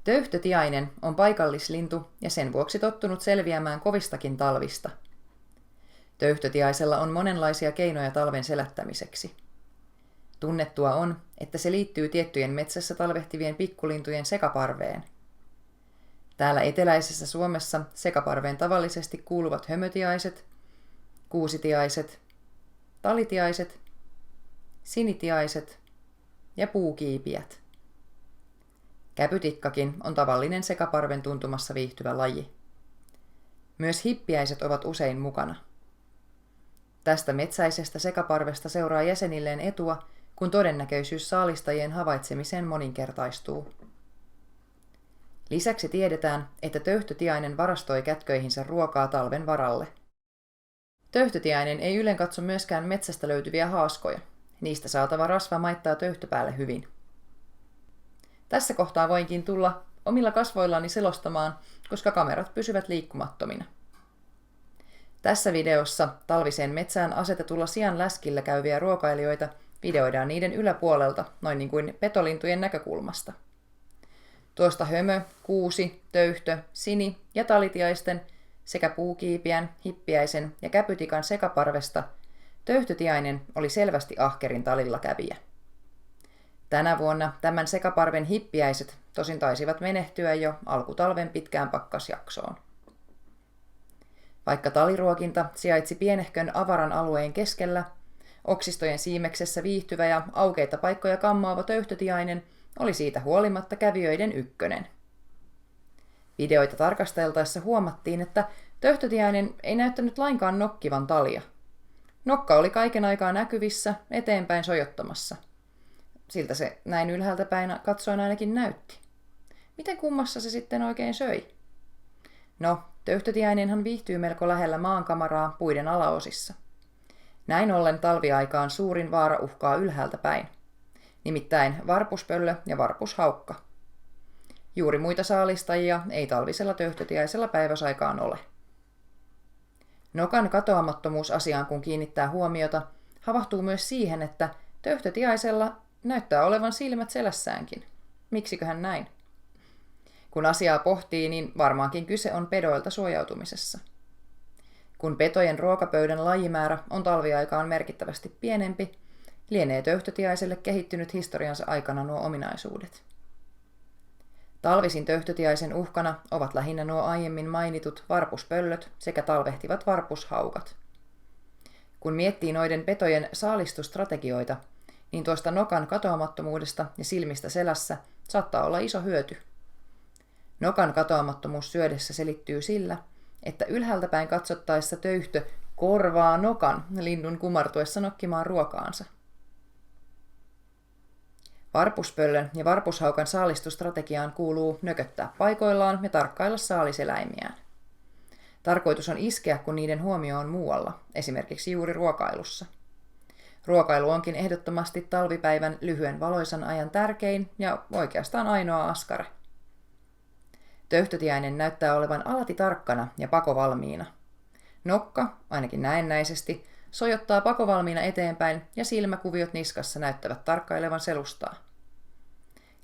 Töyhtötiainen on paikallislintu ja sen vuoksi tottunut selviämään kovistakin talvista. Töyhtötiaisella on monenlaisia keinoja talven selättämiseksi. Tunnettua on, että se liittyy tiettyjen metsässä talvehtivien pikkulintujen sekaparveen. Täällä eteläisessä Suomessa sekaparveen tavallisesti kuuluvat hömötiaiset, kuusitiaiset, talitiaiset, sinitiaiset ja puukiipijät. Käpytikkakin on tavallinen sekaparven tuntumassa viihtyvä laji. Myös hippiäiset ovat usein mukana. Tästä metsäisestä sekaparvesta seuraa jäsenilleen etua, kun todennäköisyys saalistajien havaitsemiseen moninkertaistuu. Lisäksi tiedetään, että töyhtötiainen varastoi kätköihinsä ruokaa talven varalle. Töyhtötiainen ei ylen katso myöskään metsästä löytyviä haaskoja. Niistä saatava rasva maittaa töyhtöpäälle hyvin. Tässä kohtaa voinkin tulla omilla kasvoillani selostamaan, koska kamerat pysyvät liikkumattomina. Tässä videossa talviseen metsään asetetulla sian läskillä käyviä ruokailijoita videoidaan niiden yläpuolelta, noin niin kuin petolintujen näkökulmasta. Tuosta hömö, kuusi, töyhtö, sini- ja talitiaisten sekä puukiipiän, hippiäisen ja käpytikan sekaparvesta töyhtötiainen oli selvästi ahkerin talilla kävijä. Tänä vuonna tämän sekaparven hippiäiset tosin taisivat menehtyä jo alkutalven pitkään pakkasjaksoon. Vaikka taliruokinta sijaitsi pienehkön avaran alueen keskellä, oksistojen siimeksessä viihtyvä ja aukeita paikkoja kammaava töyhtötiainen oli siitä huolimatta kävijöiden ykkönen. Videoita tarkasteltaessa huomattiin, että töyhtötiainen ei näyttänyt lainkaan nokkivan talia. Nokka oli kaiken aikaa näkyvissä, eteenpäin sojottamassa. Siltä se näin ylhäältä päin katsoen ainakin näytti. Miten kummassa se sitten oikein söi? No, töyhtötiainenhan viihtyy melko lähellä maankamaraa puiden alaosissa. Näin ollen talviaikaan suurin vaara uhkaa ylhäältä päin. Nimittäin varpuspöllö ja varpushaukka. Juuri muita saalistajia ei talvisella töyhtötiaisella päiväsaikaan ole. Nokan katoamattomuus asiaan kun kiinnittää huomiota, havahtuu myös siihen, että töyhtötiaisella näyttää olevan silmät selässäänkin. Miksiköhän näin? Kun asiaa pohtii, niin varmaankin kyse on pedoilta suojautumisessa. Kun petojen ruokapöydän lajimäärä on talviaikaan merkittävästi pienempi, lienee töyhtötiaiselle kehittynyt historiansa aikana nuo ominaisuudet. Talvisin töyhtötiaisen uhkana ovat lähinnä nuo aiemmin mainitut varpuspöllöt sekä talvehtivat varpushaukat. Kun miettii noiden petojen saalistustrategioita, niin tuosta nokan katoamattomuudesta ja silmistä selässä saattaa olla iso hyöty. Nokan katoamattomuus syödessä selittyy sillä, että ylhäältä päin katsottaessa töyhtö korvaa nokan linnun kumartuessa nokkimaan ruokaansa. Varpuspöllön ja varpushaukan saalistustrategiaan kuuluu nököttää paikoillaan ja tarkkailla saaliseläimiään. Tarkoitus on iskeä, kun niiden huomio on muualla, esimerkiksi juuri ruokailussa. Ruokailu onkin ehdottomasti talvipäivän lyhyen valoisan ajan tärkein ja oikeastaan ainoa askare. Töyhtötiainen näyttää olevan alati tarkkana ja pakovalmiina. Nokka, ainakin näennäisesti, sojottaa pakovalmiina eteenpäin ja silmäkuviot niskassa näyttävät tarkkailevan selustaa.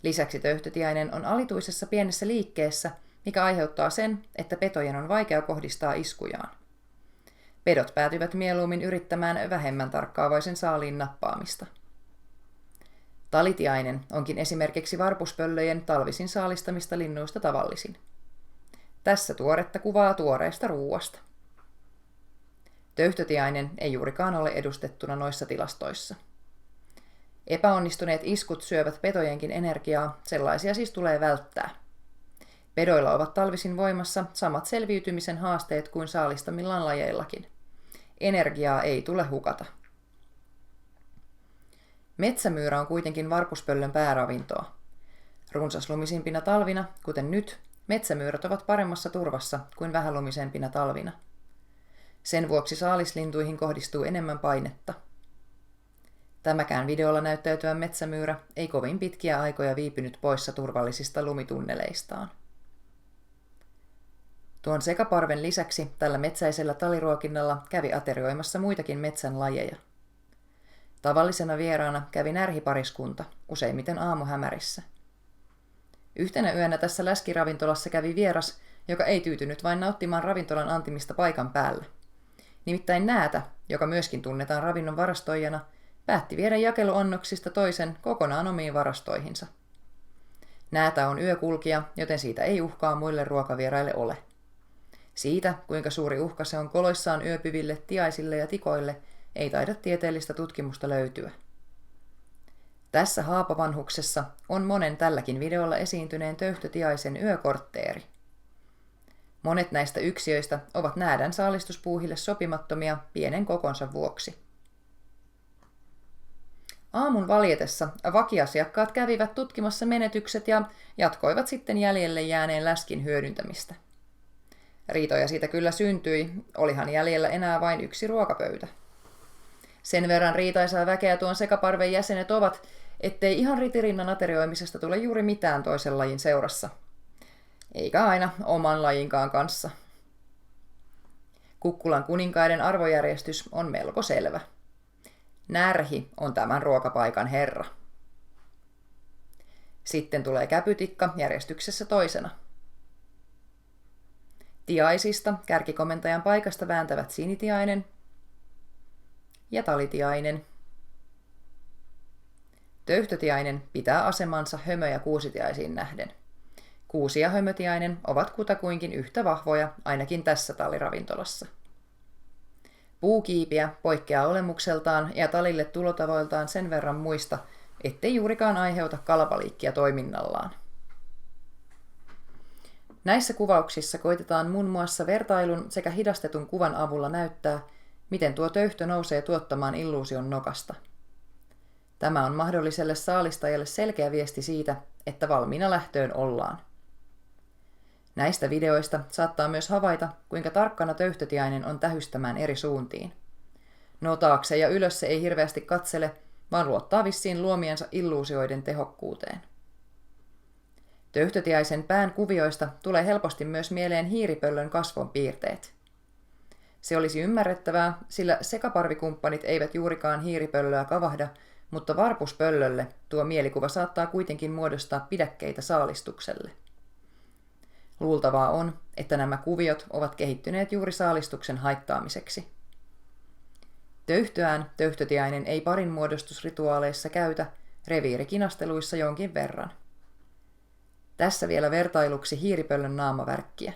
Lisäksi töyhtötiainen on alituisessa pienessä liikkeessä, mikä aiheuttaa sen, että petojen on vaikea kohdistaa iskujaan. Pedot päätyvät mieluummin yrittämään vähemmän tarkkaavaisen saaliin nappaamista. Talitiainen onkin esimerkiksi varpuspöllöjen talvisin saalistamista linnuista tavallisin. Tässä tuoretta kuvaa tuoreesta ruuasta. Töyhtötiainen ei juurikaan ole edustettuna noissa tilastoissa. Epäonnistuneet iskut syövät petojenkin energiaa, sellaisia siis tulee välttää. Pedoilla ovat talvisin voimassa samat selviytymisen haasteet kuin saalistamillaan lajeillakin. Energiaa ei tule hukata. Metsämyyrä on kuitenkin varpuspöllön pääravintoa. Runsaslumisimpina talvina, kuten nyt, metsämyyrät ovat paremmassa turvassa kuin vähälumisempina talvina. Sen vuoksi saalislintuihin kohdistuu enemmän painetta. Tämäkään videolla näyttäytyvä metsämyyrä ei kovin pitkiä aikoja viipynyt poissa turvallisista lumitunneleistaan. Tuon sekaparven lisäksi tällä metsäisellä taliruokinnalla kävi aterioimassa muitakin metsän lajeja. Tavallisena vieraana kävi närhipariskunta, useimmiten aamuhämärissä. Yhtenä yönä tässä läskiravintolassa kävi vieras, joka ei tyytynyt vain nauttimaan ravintolan antimista paikan päällä. Nimittäin Näätä, joka myöskin tunnetaan ravinnon varastoijana, päätti viedä jakeluannoksista toisen kokonaan omiin varastoihinsa. Näätä on yökulkija, joten siitä ei uhkaa muille ruokavieraille ole. Siitä, kuinka suuri uhka se on koloissaan yöpyville, tiaisille ja tikoille, ei taida tieteellistä tutkimusta löytyä. Tässä haapavanhuksessa on monen tälläkin videolla esiintyneen töyhtötiaisen yökortteeri. Monet näistä yksiöistä ovat näädän saalistuspuuhille sopimattomia pienen kokonsa vuoksi. Aamun valjetessa vakiasiakkaat kävivät tutkimassa menetykset ja jatkoivat sitten jäljelle jääneen läskin hyödyntämistä. Riitoja siitä kyllä syntyi, olihan jäljellä enää vain yksi ruokapöytä. Sen verran riitaisaa väkeä tuon sekaparven jäsenet ovat, ettei ihan ritirinnan aterioimisesta tule juuri mitään toisen lajin seurassa. Eikä aina oman lajinkaan kanssa. Kukkulan kuninkaiden arvojärjestys on melko selvä. Närhi on tämän ruokapaikan herra. Sitten tulee käpytikka järjestyksessä toisena. Tiaisista kärkikomentajan paikasta vääntävät sinitiainen ja talitiainen. Töyhtötiainen pitää asemansa hömö- ja kuusitiaisiin nähden. Kuusi ja hömötiainen ovat kutakuinkin yhtä vahvoja ainakin tässä talliravintolassa. Puukiipiä poikkeaa olemukseltaan ja talille tulotavoiltaan sen verran muista, ettei juurikaan aiheuta kalabaliikkia toiminnallaan. Näissä kuvauksissa koitetaan muun muassa vertailun sekä hidastetun kuvan avulla näyttää, miten tuo töyhtö nousee tuottamaan illuusion nokasta. Tämä on mahdolliselle saalistajalle selkeä viesti siitä, että valmiina lähtöön ollaan. Näistä videoista saattaa myös havaita, kuinka tarkkana töyhtötiainen on tähystämään eri suuntiin. No taakse ja ylös se ei hirveästi katsele, vaan luottaa vissiin luomiensa illuusioiden tehokkuuteen. Töyhtötiaisen pään kuvioista tulee helposti myös mieleen hiiripöllön kasvon piirteet. Se olisi ymmärrettävää, sillä sekaparvikumppanit eivät juurikaan hiiripöllöä kavahda, mutta varpuspöllölle tuo mielikuva saattaa kuitenkin muodostaa pidäkkeitä saalistukselle. Luultavaa on, että nämä kuviot ovat kehittyneet juuri saalistuksen haittaamiseksi. Töyhtöään töyhtötiainen ei parin muodostusrituaaleissa käytä, reviirikinasteluissa jonkin verran. Tässä vielä vertailuksi hiiripöllön naamavärkkiä.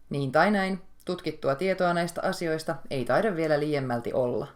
Niin tai näin, tutkittua tietoa näistä asioista ei taida vielä liiemmälti olla.